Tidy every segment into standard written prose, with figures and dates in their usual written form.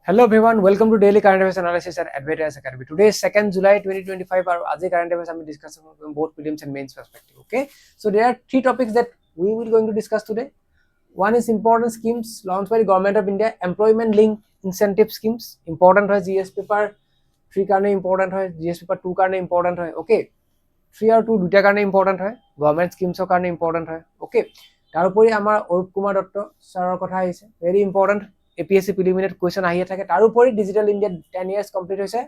Hello everyone, welcome to Daily Current Affairs Analysis at Advait IAS Academy. Today is 2nd July 2025 and today current affairs I am discussing from both prelims and mains perspective. Okay, so there are three topics that we will going to discuss today. One is important schemes launched by the government of India, employment linked incentive schemes. Important है GS paper 3 karne important है, GS paper 2 karne important है. Okay, 3 और 2 দুটা karne important है, government schemes of karne important है. Okay, তারপরে আমাৰ অৰূপ কুমাৰ দত্ত ছাৰৰ কথা আহিছে, very important. APSC preliminary question আহিয়ে থাকে তাৰ উপৰি digital India 10 years complete হৈছে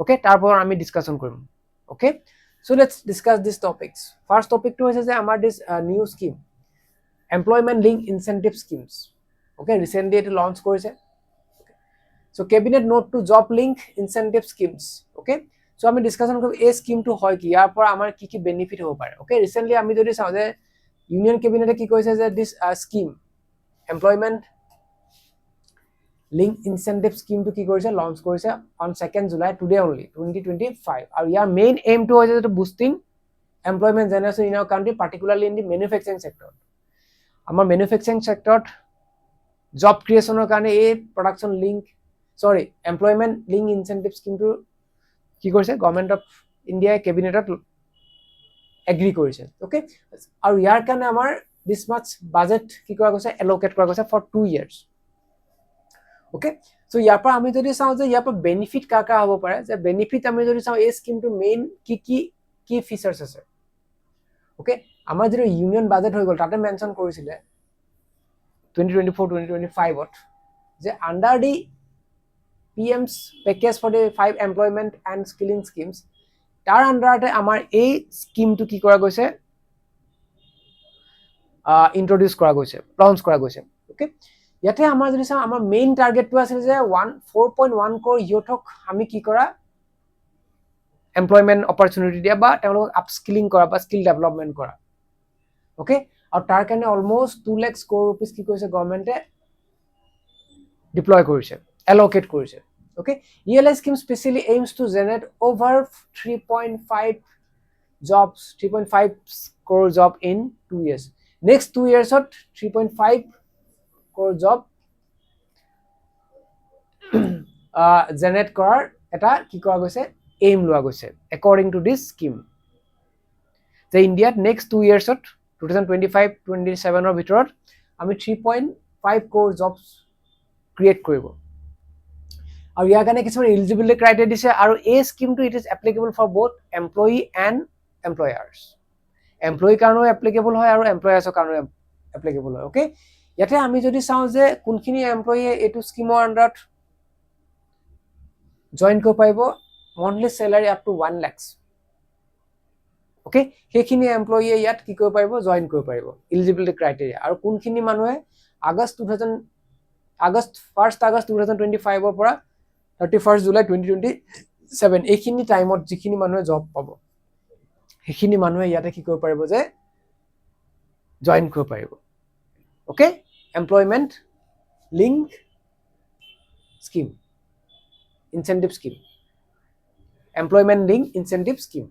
ওকে তাৰপৰ আমি ডিসকাশন কৰিম okay so let's discuss this topics first topic টো হৈছে যে আমাৰ this new scheme employment link incentive schemes okay recently এটো লঞ্চ কৰিছে so cabinet note to job link incentive schemes okay so আমি ডিসকাশন কৰিম এই স্কিম টো হয় কি ইয়াৰ পৰা আমাৰ কি কি বেনিফিট হ'ব পাৰে ওকে ৰিসেন্টলি আমি যদি চাওঁ যে ইউনিয়ন ক্যাবিনেটে কি কৈছে যে this scheme employment link incentive scheme to ki korise launch korise on 2nd July today only 2025 and your main aim to is to boosting employment generation in our country particularly in the manufacturing sector amar manufacturing sector job creation or karone a production link employment link incentive scheme to ki korise government of India cabinet agree korise okay and yar karone amar this much budget ki kora goise allocate kora goise for 2 years okay so ইয়াৰ পৰা আমি যদি চাওঁ যে ইয়াৰ পৰা benefit কাকা হ'ব পাৰে যে বেনিফিট আমি যদি চাওঁ এই স্কিম টু মেইন কি ফিচাৰ্স আছে okay আমাৰ যদি ইউনিয়ন বাজেট হৈ গল তাতে মেনশন কৰিছিলে 2024-2025 ত যে under the PM's package for the 5 employment and skilling schemes তাৰ আন্ডাৰতে আমাৰ এই স্কিমটো কি কৰা গৈছে ইন্ট্ৰোডিউস কৰা গৈছে লঞ্চ কৰা গৈছে okay ইয়াতে আমাৰ যদি চাওঁ আমাৰ মেইন টাৰ্গেটটো আছিল যে 4.1 crore ইউথক আমি কি কৰা এমপ্লয়মেন্ট অপৰচুনিটি দিয়া বা তেওঁলোক আপস্কিলিং কৰা বা স্কিল ডেভেলপমেন্ট কৰা ওকে আৰু তাৰ কাৰণে অলমোস্ট 2 লাখ crore rupees কি কৈছে গভৰ্ণমেন্টে ডিপ্লয় কৰিছে এলোকেট কৰিছে okay ELI scheme specially aims to generate over 3.5 jobs 3.5 crore job in 2 years next 2 years ot 3.5 crore job generate কৰাৰ এটা কি কোৱা গৈছে aim লোৱা গৈছে according to this scheme যে ইন্ডিয়াত next 2 years ত 2025-27 ৰ ভিতৰত আমি 3.5 crore jobs create কৰিব আৰু ইয়াৰ কাৰণে কিছুমান eligibility criteria দিছে আৰু এই স্কিমটো it is applicable for both employee and employers employee কাৰণেও applicable হয় আৰু employers কাৰণেও applicable হয় okay ইয়াতে আমি যদি চাওঁ যে কোনখিনি এমপ্লয়ী এটো স্কিমৰ আন্ডাৰত জয়েন কৰিব পাৰিব monthly স্যালাৰি up to 1 lakh okay সেইখিনি এমপ্লয়ী ইয়াত কি কৰিব পাৰিব জয়েন কৰিব পাৰিব এলিজিবিলিটি ক্ৰাইটেৰিয়া আৰু কোনখিনি মানুহে আগষ্ট 1st আগষ্ট 2025 ৰ পৰা 31st জুলাই 2027 এইখিনি টাইমত যিখিনি মানুহে জব পাব সেইখিনি মানুহে ইয়াতে কি কৰিব পাৰিব যে জয়েন কৰিব পাৰিব okay employment link scheme incentive scheme employment link incentive scheme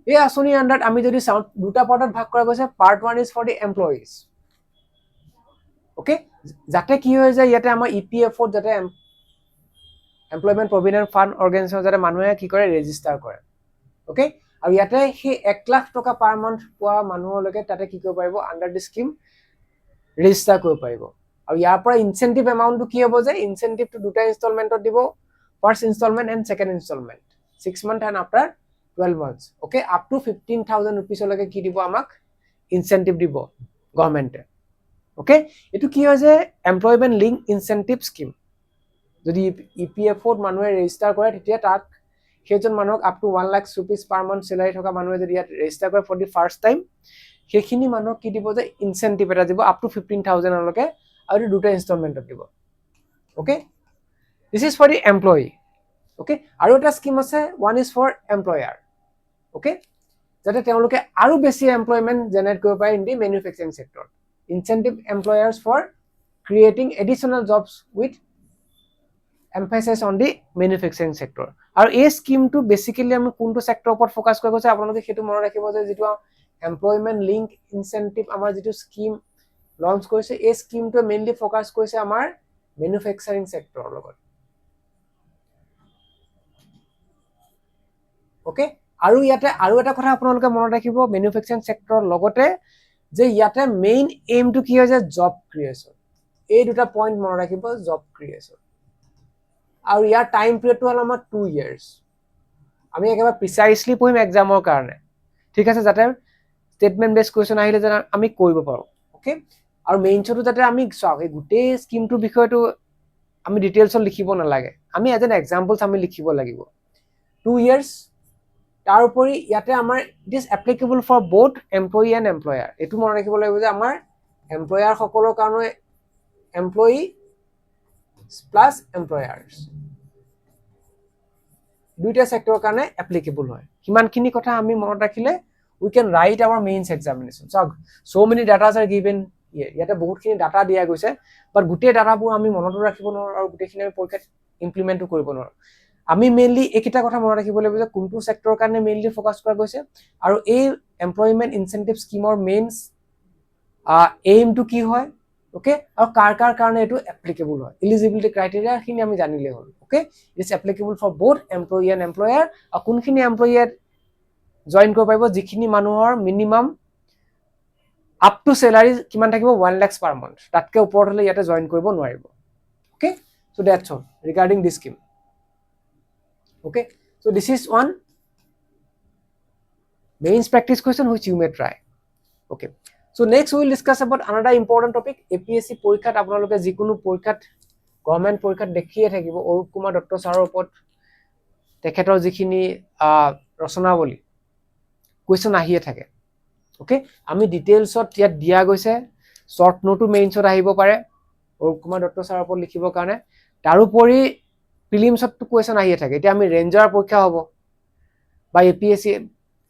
এই আসনি আন্ডার আমি যদি চাওঁ দুটা পাৰ্টত ভাগ কৰা গৈছে part 1 is for the employees okay যাতে কি হৈ যায় ইয়াতে আমাৰ EPFO যাতে employment provident fund organization যাতে মানুহে কি কৰে ৰেজিষ্টাৰ কৰে okay আৰু ইয়াতে সেই 1 লাখ টকা পাৰ মান্থ পোৱা মানুহলৈকে তাতে কি কৰিব পাৰিব আন্ডাৰ দি স্কিম ৰেজিষ্টাৰ কৰিব পাৰিব আৰু ইয়াৰ পৰা ইনসেন্টিভ এমাউন্টটো কি হ'ব যে ইনসেন্টিভটো দুটা ইনষ্টলমেন্টত দিব first installment and second installment 6 months and after 12 months okay up to 15,000 rupees লৈকে কি দিব আমাক ইনসেন্টিভ দিব গভৰ্ণমেন্টে okay এটো কি হয় যে এমপ্লয়মেন্ট লিংক ইনসেন্টিভ স্কিম যদি EPFO ত মানুহে ৰেজিষ্টাৰ কৰে তেতিয়া তাক সেইজন মানুহক up to 1 lakh rupees per month salary থকা মানুহে যদি ইয়াত ৰেজিষ্টাৰ কৰে for the first time সেইখিনি মানুহক কি দিব যে ইনসেন্টিভ এটা দিব up to 15,000 লৈকে আৰু দুটা ইনষ্টলমেন্টত দিব okay this is for the employee okay আৰু এটা স্কিম আছে one is for employer okay যাতে তেওঁলোকে আৰু বেছি এমপ্লয়মেন্ট জেনাৰেট কৰিব পাৰে in the manufacturing sector incentive employers for creating additional jobs with emphasis on the manufacturing sector আৰু এই স্কিমটো বেসিক্যালি আমি কোনটো সেক্টৰ ওপৰত ফোকাস কৰি গৈছে আপোনালোকে হেতু মনত ৰাখিব যে যেটো employment link incentive আমাৰ যেটো স্কিম লঞ্চ কৰিছে এই স্কিমটো মেইনলি ফোকাস কৰিছে আমাৰ মেনুফেকচাৰিং ছেক্টৰৰ লগত ওকে আৰু ইয়াতে আৰু এটা কথা আপোনালোকে মনত ৰাখিব মেনুফেকচাৰিং ছেক্টৰৰ লগতে যে ইয়াতে মেইন এইমটো কি হয় যে জব ক্ৰিয়েচন এই দুটা পইণ্ট মনত ৰাখিব জব ক্ৰিয়েচন আৰু ইয়াৰ টাইম পিৰিয়ডটো হ'ল আমাৰ 2 years আমি একেবাৰে প্ৰিসাইজলি পঢ়িম এক্সামৰ কাৰণে ঠিক আছে যাতে স্টেটমেন্ট বেস কোৱেশ্চন আহিলে যেন আমি কৰিব পাৰো ওকে আৰু মেইনছটো যাতে আমি চাওক এই গোটেই স্কিমটোৰ বিষয়টো আমি ডিটেইলছত লিখিব নালাগে আমি এজ এন এক্সাম্পলছ আমি লিখিব লাগিব 2 years তাৰ উপৰি ইয়াতে আমাৰ it is applicable for both employee and employer এইটো মনত ৰাখিব লাগিব যে আমাৰ এমপ্লয়াৰ সকলৰ কাৰণে এমপ্লয়ী প্লাছ এমপ্লয়াৰ্ছ দুইটা সেক্টৰৰ কাৰণে এপ্লিকেবল হয় কিমানখিনি কথা আমি মনত ৰাখিলে we can write our mains examination so many data are given here ইয়াতে বহুতখিনি ডাটা দিয়া গৈছে বাট গোটেই ডাটাবোৰ আমি মনত ৰাখিব নোৱাৰো আৰু গোটেইখিনি আমি পৰীক্ষাত ইমপ্লিমেন্ট কৰিব নোৱাৰো আমি মেইনলি এইকিটা কথা মনত ৰাখিব লাগিব যে কোনটো সেক্টৰৰ কাৰণে মেইনলি ফোকাস কৰা গৈছে আৰু এই এমপ্লয়মেন্ট ইনসেন্টিভ স্কিমৰ মেইনস এইমটো কি হয় ওকে আৰু কাৰ কাৰণে এটো এপ্লিকেবল হয় এলিজিবিলিটি ক্ৰাইটেৰিয়া খিনি আমি জানিলে হ'ল okay it's applicable for both employee and employer আৰু কোনখিনি এমপ্লয়াৰ জয়েন কৰিব পাৰিব যিখিনি মানুহৰ মিনিমাম আপ টু স্যালাৰি কিমান থাকিব 1 লাখ পাৰ মান্থ তাতকে ওপৰত হলে ইয়াতে জয়েন কৰিব নোৱাৰিব okay so that's all regarding this scheme okay so this is one mains practice question which you may try okay so next we will discuss about another important topic APSC পৰীক্ষাত আপোনালোকে যিকোনো পৰীক্ষাত government পৰীক্ষাত দেখিয়ে থাকিব অৰুপ কুমাৰ দত্ত ছাৰৰ ওপৰত তেখেতৰ যিখিনি ৰচনাৱলী question আহিয়ে থাকে okay আমি ডিটেইলছত ইয়াত দিয়া গৈছে শৰ্ট নোটো মেইনছত আহিব পাৰে অৰুপ কুমাৰ দত্ত ছাৰৰ ওপৰত লিখিবৰ কাৰণে তাৰোপৰি প্ৰিলিমছত question আহিয়ে থাকে এতিয়া আমি ৰেঞ্জাৰ পৰীক্ষা হ'ব বা APSC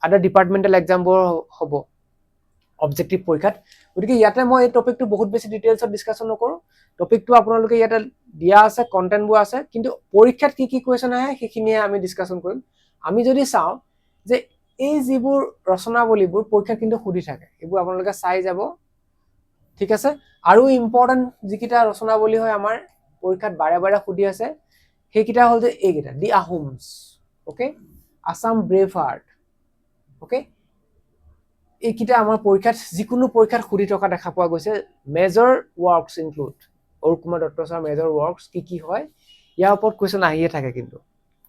আদাৰ ডিপাৰ্টমেন্টাল এক্সামবোৰ হ'ব অবজেক্টিভ পৰীক্ষাত গতিকে ইয়াতে মই এই টপিকটো বহুত বেছি ডিটেইলছত ডিসকাশন নকৰো টপিকটো আপোনালোকে ইয়াতে দিয়া আছে কন্টেন্টবোৰ আছে কিন্তু পৰীক্ষাত কি question আহে সেইখিনিয়ে আমি ডিসকাশন কৰিম আমি যদি চাও যে এই যিবোৰ ৰচনাৱলীবোৰ পৰীক্ষাত কিন্তু খুদি থাকে এইবোৰ আপোনালোকে চাই যাব ঠিক আছে আৰু ইম্পৰ্টেন্ট যিকিটা ৰচনাৱলী হয় আমাৰ পৰীক্ষাত বাৰে বাৰে খুদি আছে সেইকিটা হল যে এইকিটা the Ahoms okay Assam brave heart okay এইকিটা আমাৰ পৰীক্ষাত যিকোনো পৰীক্ষাত খুদি থকা দেখা পোৱা গৈছে major works include Arup Kumar Dutta sir major works কি হয় ইয়াৰ ওপৰত question আহিয়ে থাকে কিন্তু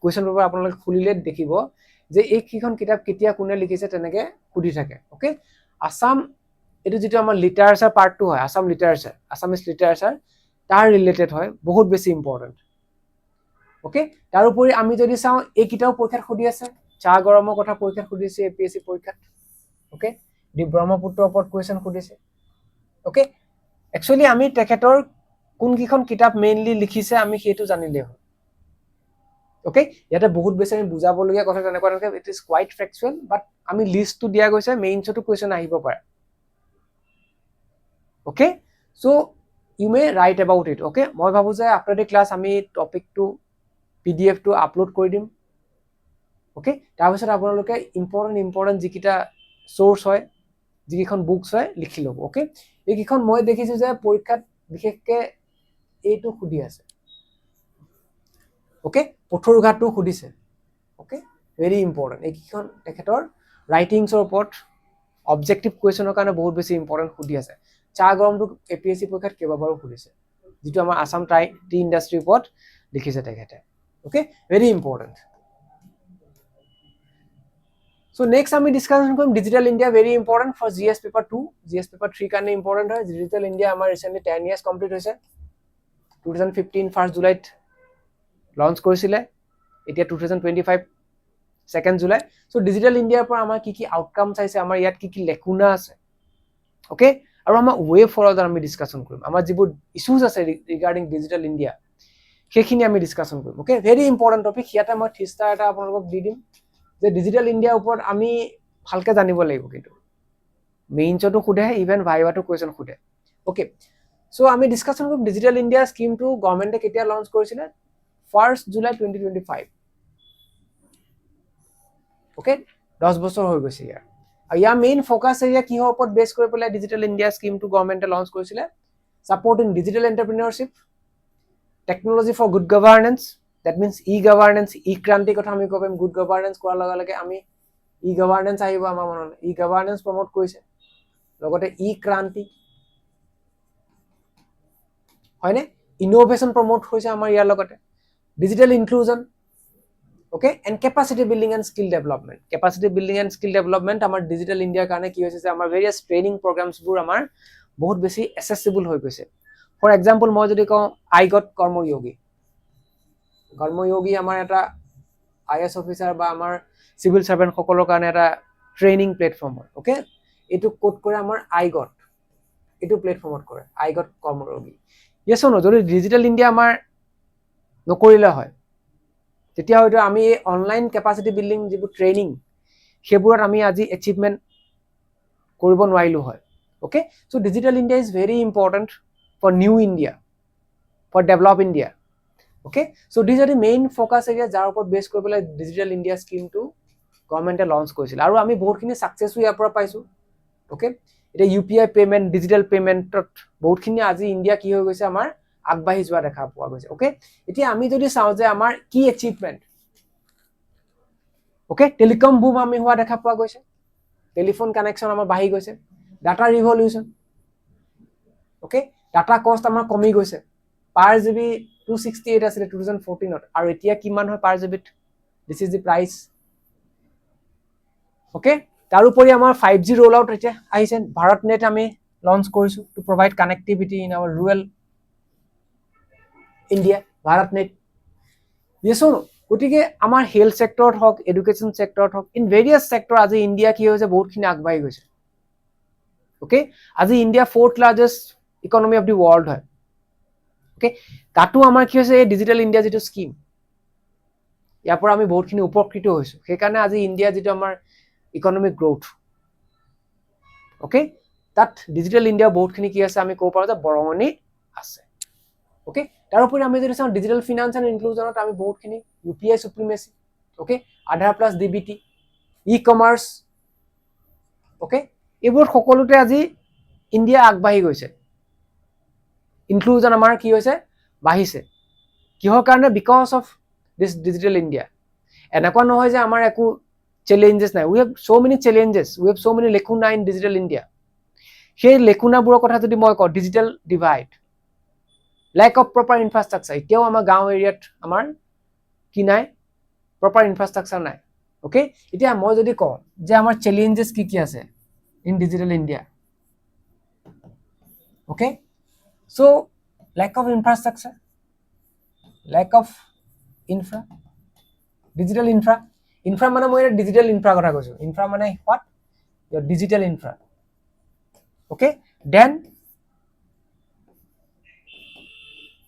question পেপাৰ আপোনালোকে খুলিলে দেখিব যে এই কিখন কিতাপ কেতিয়া কোনে লিখিছে তেনেকে খুদি থাকে ওকে আসাম এটো যেটো আমাৰ লিটাৰেচাৰ পাৰ্টটো হয় আসাম লিটাৰেচাৰ আসামিজ লিটাৰেচাৰ তাৰ ৰিলেটেড হয় বহুত বেছি ইম্পৰ্টেন্ট ওকে তাৰোপৰি আমি যদি চাও এই কিতাপ পৰীক্ষাত খুদি আছে চা গৰমৰ কথা পৰীক্ষাত খুদিছে APSC পৰীক্ষাত ওকে দি ব্ৰহ্মপুত্ৰৰ ওপৰত question খুদিছে ওকে একচুয়ালি আমি তেখেতৰ কোন কিখন কিতাপ মেইনলি লিখিছে আমি হেতু জানিলে হয় ওকে ইয়াতে বহুত বেছি আমি বুজাবলগীয়া কথা তেনেকুৱা ইট ইজ কোৱাইট ফেকচুৱেল বাট আমি লিষ্টটো দিয়া গৈছে মেইনছটো question আহিব পাৰে okay so you may right about it okay মই ভাবো যে আফটাৰ দি ক্লাস আমি টপিকটো PDF টো আপলোড কৰি দিম ওকে তাৰপিছত আপোনালোকে ইম্পৰ্টেন্ট যিকিটা সোৰ্স হয় যিকিখন বুকস হয় লিখি লব ওকে এইকিখন মই দেখিছো যে পৰীক্ষাত বিশেষকে এইটো খুদি আছে ওকে পথৰুঘাটটো খুদিছে ওকে ভেৰি ইম্পৰ্টেন্ট এইকিখন তেখেতৰ ৰাইটিংছৰ ওপৰত অবজেক্টিভ কোৱেশ্চনৰ কাৰণে বহুত বেছি ইম্পৰ্টেন্ট খুদি আছে চা গৰমটো APSC পৰীক্ষাত কেইবাবাৰো খুদিছে যেটো আমাৰ আসাম টি ইন্ডাষ্ট্ৰি ওপৰত লিখিছে তেখেতে okay very important So next আমি ডিসকাশন কৰিম digital India very important for GS paper 2 GS paper 3 কাৰণে ইম্পৰ্টেন্ট হয় ডিজিটাল ইন্ডিয়া আমাৰ ৰিসেন্টলি 10 years কমপ্লিট হৈছে 2015 1st জুলাইত লঞ্চ কৰিছিলে এতিয়া 2025 2nd জুলাই সো ডিজিটাল ইন্ডিয়াৰ পৰা আমাৰ কি আউটকাম চাইছে আমাৰ ইয়াত কি লেকুনা আছে ওকে আৰু আমাৰ ৱে ফৰৱাৰ্ড আমি ডিসকাশন কৰিম আমাৰ যিবোৰ ইস্যুজ আছে ৰিগাৰ্ডিং ডিজিটাল ইন্ডিয়া সেইখিনি আমি ডিসকাশন কৰিম ওকে ভেৰি ইম্পৰ্টেন্ট টপিক ইয়াতে মই থিস্তা এটা আপোনালোকক দি দিম যে ডিজিটাল ইন্ডিয়াৰ ওপৰত আমি ভালকে জানিব লাগিব কিন্তু মেইনছটো খুদে ইভেন ভাইভাটো কোৱেশ্চন খুদে ওকে সো আমি ডিসকাশন কৰিম ডিজিটাল ইন্ডিয়া স্কিমটো গভৰ্ণমেণ্টে কেতিয়া লঞ্চ কৰিছিলে 1st জুলাই 2025 ওকে 10 বছৰ হৈ গৈছে ইয়াৰ আৰু ইয়াৰ মেইন ফোকাস এৰিয়া কিহৰ ওপৰত বেস কৰি পেলাই ডিজিটাল ইন্ডিয়া স্কিমটো গভৰ্ণমেণ্টে লঞ্চ কৰিছিলে supporting digital entrepreneurship technology for good governance, that means e governance, e ক্ৰান্তিৰ কথা আমি ক'ব পাৰিম। গুড গভাৰ্নেন্স কৰাৰ লগে লগে আমি ই গভাৰ্নেন্স আহিব আমাৰ মনলৈ, ই গভাৰ্নেন্স প্ৰমোট কৰিছে, লগতে ই ক্ৰান্তি হয়নে, ইনোভেশন প্ৰমোট হৈছে আমাৰ ইয়াৰ লগতে, digital inclusion, okay, and capacity building and skill development. Capacity building and skill development আমাৰ ডিজিটেল ইণ্ডিয়াৰ কাৰণে কি হৈছে যে আমাৰ ভেৰিয়াছ ট্ৰেইনিং প্ৰগ্ৰামছবোৰ আমাৰ বহুত বেছি এচেছিবল হৈ গৈছে। ফৰ এক্সাম্পল মই যদি কওঁ আইগট কৰ্ময়োগী, কৰ্ময়োগী আমাৰ এটা IAS অফিচাৰ বা আমাৰ চিভিল চাৰ্ভেণ্টসকলৰ কাৰণে এটা ট্ৰেইনিং প্লেটফৰ্ম হয়, ওকে। এইটো ক'ত কৰে আমাৰ আইগট, এইটো প্লেটফৰ্মত কৰে আইগট কৰ্ময়োগী। ইয়েছ ন, যদি ডিজিটেল ইণ্ডিয়া আমাৰ নকৰিলে হয় তেতিয়া হয়তো আমি এই অনলাইন কেপাচিটি বিল্ডিং যিবোৰ ট্ৰেইনিং সেইবোৰত আমি আজি এচিভমেণ্ট কৰিব নোৱাৰিলো হয়, okay. So' digital India is very important for new India, for develop India, okay. So' these are the main focus area যাৰ ওপৰত বেছ কৰি পেলাই ডিজিটেল ইণ্ডিয়া স্কিমটো গভৰ্ণমেণ্টে লঞ্চ কৰিছিল, আৰু আমি বহুতখিনি ছাকচেছো ইয়াৰ পৰা পাইছোঁ, ওকে। এতিয়া UPI পেমেণ্ট, ডিজিটেল পেমেণ্টত বহুতখিনি আজি ইণ্ডিয়া কি হৈ গৈছে আমাৰ আগবাঢ়ি যোৱা দেখা পোৱা গৈছে, ওকে। এতিয়া আমি যদি চাওঁ যে আমাৰ কি এচিভমেণ্ট, ওকে, টেলিকম বুম আমি হোৱা দেখা পোৱা গৈছে, টেলিফোন কানেকশ্যন আমাৰ বাঢ়ি গৈছে, ডাটা ৰিভলিউচন, ওকে, ডাটা কষ্ট আমাৰ কমি গৈছে, পাৰ GB 268 আছিলে 2014ত, আৰু এতিয়া কিমান হয় per GB? This is the price, okay. তাৰোপৰি আমাৰ 5G ৰোল আউট এতিয়া আহিছে, ভাৰত নেট আমি লঞ্চ কৰিছোঁ to provide connectivity in our rural India, Bharat Net. Yes ন, গতিকে আমাৰ হেল্থ ছেক্টৰত হওক, এডুকেশ্যন ছেক্টৰত হওক, ইন ভেৰিয়াছ ছেক্টৰ আজি ইণ্ডিয়া কি হৈছে বহুতখিনি আগবাঢ়ি গৈছে, ওকে। আজি India 4th largest economy of the world হয়, ওকে। তাতো আমাৰ কি হৈছে এই ডিজিটেল ইণ্ডিয়া যিটো স্কিম, ইয়াৰ পৰা আমি বহুতখিনি উপকৃত হৈছোঁ, সেইকাৰণে আজি ইণ্ডিয়া যিটো আমাৰ ইকনমিক গ্ৰোথ, ওকে, তাত ডিজিটেল ইণ্ডিয়া বহুতখিনি কি আছে আমি ক'ব পাৰোঁ যে বৰঙণি আছে, ওকে। তাৰোপৰি আমি যদি চাওঁ ডিজিটেল ফিনান্স এণ্ড ইনক্লুজনত আমি বহুতখিনি UPI supremacy, okay, Aadhaar plus DBT, e commerce, okay, এইবোৰ সকলোতে আজি ইণ্ডিয়া আগবাঢ়ি গৈছে, ইনক্লুজন আমাৰ কি হৈছে বাঢ়িছে, কিহৰ কাৰণে? Because of this digital India. এনেকুৱা নহয় যে আমাৰ একো চেলেঞ্জেছ নাই, we have so' many challenges, we have so' many lacuna in digital India. সেই লেকুনাবোৰৰ কথা যদি মই কওঁ, digital divide, lack of proper infrastructure, এতিয়াও আমাৰ গাঁও এৰিয়াত আমাৰ কি নাই? প্ৰপাৰ ইনফ্ৰাষ্ট্ৰাকচাৰ নাই, ওকে। এতিয়া মই যদি কওঁ যে আমাৰ চেলেঞ্জেছ কি কি আছে in digital India, okay, so' lake of infrastructure, lake of infra, digital infra, infra মানে মই ডিজিটেল ইনফ্ৰা কথা কৈছোঁ, ইনফ্ৰা মানে what? your digital infra, okay. Then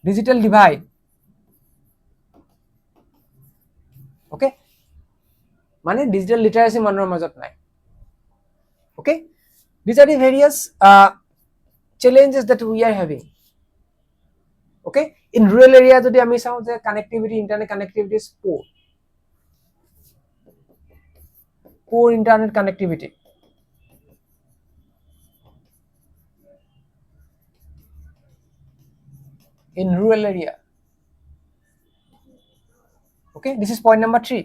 digital divide, okay, মানে digital literacy মানুহৰ মাজত নাই, okay. These are the various challenges that we are having, okay. In rural area যদি আমি চাওঁ যে connectivity, internet connectivity is poor internet connectivity, in rural area, okay. This is point number 3.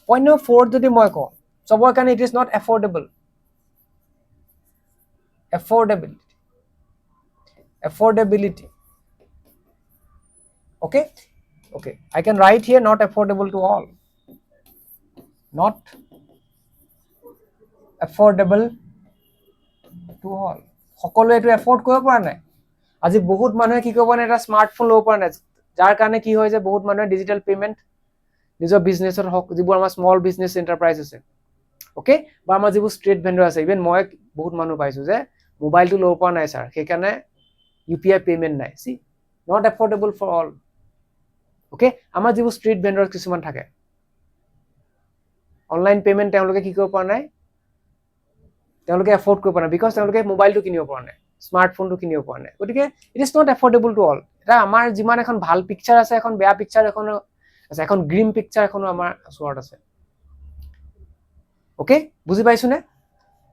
Point number 4 যদি মই কওঁ সবৰ কাৰণে it is not affordable, affordability, okay, okay. I can write here not affordable to all, not affordable to all, সকলোৱে এটো afford কৰিব পৰা নাই। আজি বহুত মানুহে কি কৰিব নাই, এটা স্মাৰ্টফোন ল'ব পৰা নাই, যাৰ কাৰণে কি হয় যে বহুত মানুহে ডিজিটেল পেমেণ্ট নিজৰ বিজনেছত হওক, যিবোৰ আমাৰ স্মল বিজনেছ এণ্টাৰপ্ৰাইজ আছে, ওকে, বা আমাৰ যিবোৰ ষ্ট্ৰীট ভেণ্ডৰ আছে, ইভেন মই বহুত মানুহ পাইছোঁ যে মোবাইলটো ল'ব পৰা নাই ছাৰ, সেইকাৰণে UPI পেমেণ্ট নাই। See, not affordable for all, okay. আমাৰ যিবোৰ ষ্ট্ৰীট ভেণ্ডৰ কিছুমান থাকে, অনলাইন পেমেণ্ট তেওঁলোকে কি কৰিব পৰা নাই, তেওঁলোকে এফৰ্ড কৰিব পৰা নাই, বিকজ তেওঁলোকে মোবাইলটো কিনিব পৰা নাই, স্মাৰ্টফোনটো কিনিব পৰা নাই, গতিকে it is not affordable to all. এটা আমাৰ যিমান এখন ভাল পিকচাৰ আছে, এখন বেয়া পিকচাৰ এখনো আছে, এখন গ্ৰীণ পিকচাৰ এখনো আমাৰ ওচৰত আছে, ওকে, বুজি পাইছোনে?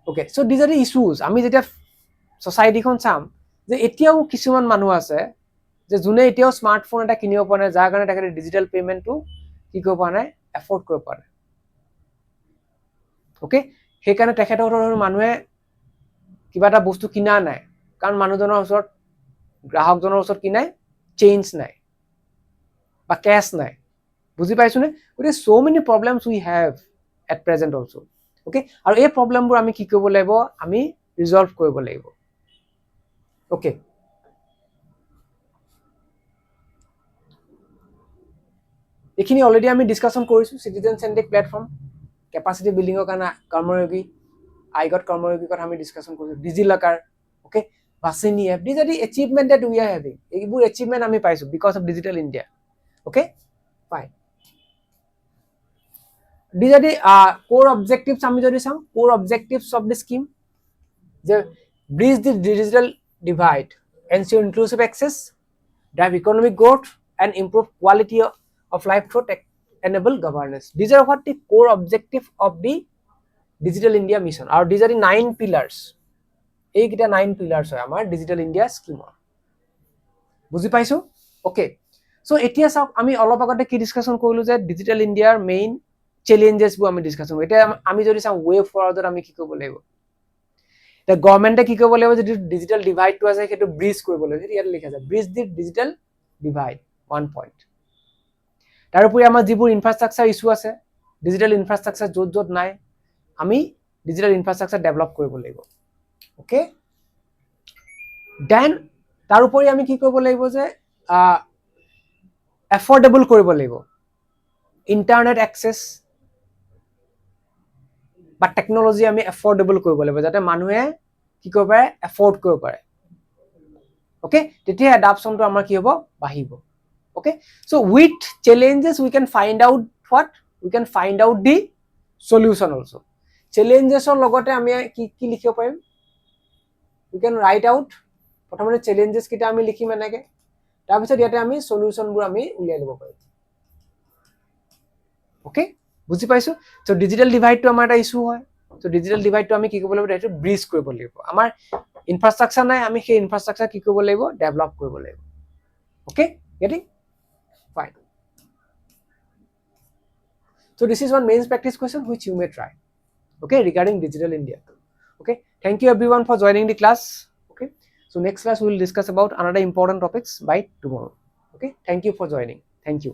Okay, so' these are the issues. আমি যেতিয়া ছ'চাইটিখন চাম যে এতিয়াও কিছুমান মানুহ আছে যে যোনে এতিয়াও স্মাৰ্টফোন এটা কিনিব পৰা নাই, যাৰ কাৰণে তেখেতে ডিজিটেল পেমেণ্টটো কি কৰিব পৰা নাই, এফৰ্ড কৰিব পৰা নাই। অ'কে, সেইকাৰণে তেখেতৰ মানুহে কিবা এটা বস্তু কিনা নাই, কাৰণ মানুহজনৰ ওচৰত, গ্ৰাহকজনৰ ওচৰত কি নাই, চেঞ্জ নাই বা কেছ নাই। বুজি পাইছোনে? গতিকে so many problems we have at present also. Okay, আৰু এই প্ৰব্লেমবোৰ আমি কি কৰিব লাগিব, আমি ৰিজলভ কৰিব লাগিব। অ'কে, এইখিনি অলৰেডি আমি ডিছকাশ্যন কৰিছোঁ। চিটিজেন চেণ্ট্ৰিক প্লেটফৰ্ম, কেপাচিটি বিল্ডিঙৰ কাৰণে কৰ্ময়োগী, আইগত কৰ্ময়োগীৰ কথা আমি ডিছকাশ্যন কৰিছোঁ, DigiLocker, okay, Bhashini app, these are the achievement that we are having. এইবোৰ এচিভমেণ্ট আমি পাইছোঁ because of digital India. Okay, fine. These are the core objectives. আমি যদি চাওঁ core objectives of the scheme, যে bridge the digital divide, ensure inclusive access, drive economic growth, and improve quality of life through enable governance. These are what the core objective of the digital India mission. আৰু these are the 9 pillars. এইকেইটা 9 pillars হয় আমাৰ digital India স্কিমৰ। বুজি পাইছো? Okay, চ' এতিয়া চাওক, আমি অলপ আগতে কি ডিছকাশ্যন কৰিলোঁ যে ডিজিটেল ইণ্ডিয়াৰ মেইন চেলেঞ্জেছবোৰ আমি ডিছকাশ্যন কৰোঁ। এতিয়া আমি যদি চাওঁ ৱে ফৰৱাৰ্ডত আমি কি কৰিব লাগিব, এতিয়া গভৰ্ণমেণ্টে কি কৰিব লাগিব, যিটো ডিজিটেল ডিভাইডটো আছে সেইটো ব্ৰিজ কৰিব লাগিব। সেইটো ইয়াত লিখা আছে, ব্ৰিজ দি ডিজিটেল ডিভাইড, 1 পইণ্ট। তাৰোপৰি আমাৰ যিবোৰ ইনফ্ৰাষ্ট্ৰাকচাৰ ইছ্যু আছে, ডিজিটেল ইনফ্ৰাষ্ট্ৰাকচাৰ য'ত য'ত নাই, আমি ডিজিটেল ইনফ্ৰাষ্ট্ৰাকচাৰ ডেভেলপ কৰিব লাগিব। অ'কে, দেন তাৰোপৰি আমি কি কৰিব লাগিব, যে এফৰ্ডেবল কৰিব লাগিব ইণ্টাৰনেট এক্সেছ বা টেকনলজি আমি এফৰ্ডেবল কৰিব লাগিব, যাতে মানুহে কি কৰিব পাৰে, এফৰ্ড কৰিব পাৰে। অ'কে, তেতিয়া এডাপশ্যনটো আমাৰ কি হ'ব, বাঢ়িব। Okay, so' with challenges we can find out what, we can find out the solution also'. চেলেঞ্জেছৰ লগতে আমি কি লিখিব পাৰিম, উই কেন ৰাইট আউট, প্ৰথমতে চেলেঞ্জেছ কেইটা আমি লিখিম এনেকৈ, তাৰপিছত ইয়াতে আমি সলিউশ্যনবোৰ আমি উলিয়াই ল'ব পাৰিম। অ'কে, বুজি পাইছো? চ' ডিজিটেল ডিভাইডটো আমাৰ এটা ইছ্যু হয়। চ' ডিজিটেল ডিভাইডটো আমি কি কৰিব লাগিব, সেইটো ব্ৰিজ কৰিব লাগিব। আমাৰ ইনফ্ৰাষ্ট্ৰাকচাৰ নাই, আমি সেই ইনফ্ৰাষ্ট্ৰাকচাৰ কি কৰিব লাগিব, ডেভেলপ কৰিব লাগিব। Okay, getting fine. So this is one main practice question which you may try, okay, regarding digital India. Okay, thank you everyone for joining the class. Okay, so next class we will discuss about another important topics by tomorrow. Okay, thank you for joining. Thank you.